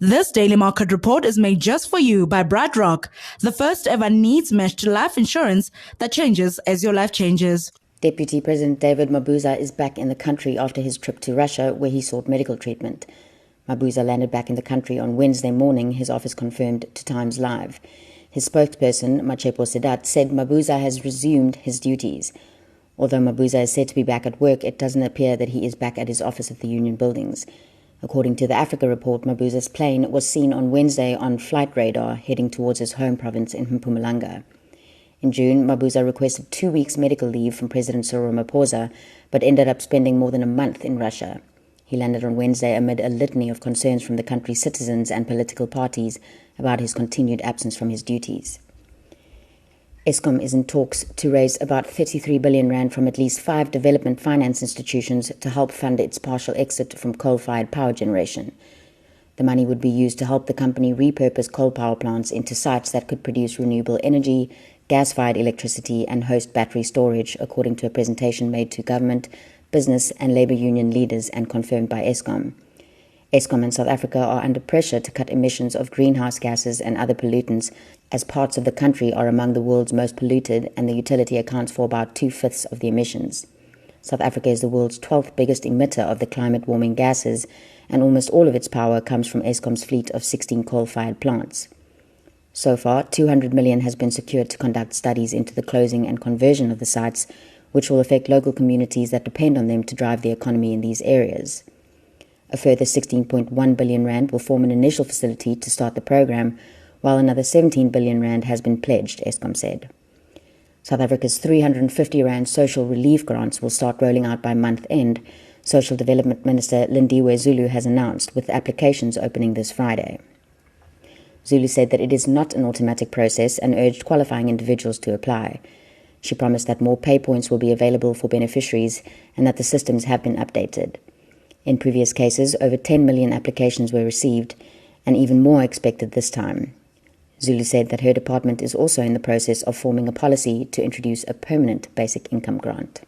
This daily market report is made just for you by BrightRock, the first ever needs-meshed life insurance that changes as your life changes. Deputy President David Mabuza is back in the country after his trip to Russia, where he sought medical treatment. Mabuza landed back in the country on Wednesday morning, his office confirmed to Times Live. His spokesperson, Machepo Sedat, said Mabuza has resumed his duties. Although Mabuza is said to be back at work, it doesn't appear that he is back at his office at the Union Buildings. According to the Africa Report, Mabuza's plane was seen on Wednesday on flight radar heading towards his home province in Mpumalanga. In June, Mabuza requested 2 weeks medical leave from President Cyril Ramaphosa, but ended up spending more than a month in Russia. He landed on Wednesday amid a litany of concerns from the country's citizens and political parties about his continued absence from his duties. Eskom is in talks to raise about 33 billion rand from at least 5 development finance institutions to help fund its partial exit from coal-fired power generation. The money would be used to help the company repurpose coal power plants into sites that could produce renewable energy, gas-fired electricity and host battery storage, according to a presentation made to government, business and labour union leaders and confirmed by Eskom. Eskom and South Africa are under pressure to cut emissions of greenhouse gases and other pollutants, as parts of the country are among the world's most polluted and the utility accounts for about 2/5 of the emissions. South Africa is the world's 12th biggest emitter of the climate-warming gases, and almost all of its power comes from Eskom's fleet of 16 coal-fired plants. So far, 200 million has been secured to conduct studies into the closing and conversion of the sites, which will affect local communities that depend on them to drive the economy in these areas. A further 16.1 billion rand will form an initial facility to start the program, while another 17 billion rand has been pledged, Eskom said. South Africa's 350 rand social relief grants will start rolling out by month end, Social Development Minister Lindiwe Zulu has announced, with applications opening this Friday. Zulu said that it is not an automatic process and urged qualifying individuals to apply. She promised that more pay points will be available for beneficiaries and that the systems have been updated. In previous cases, over 10 million applications were received, and even more expected this time. Zulu said that her department is also in the process of forming a policy to introduce a permanent basic income grant.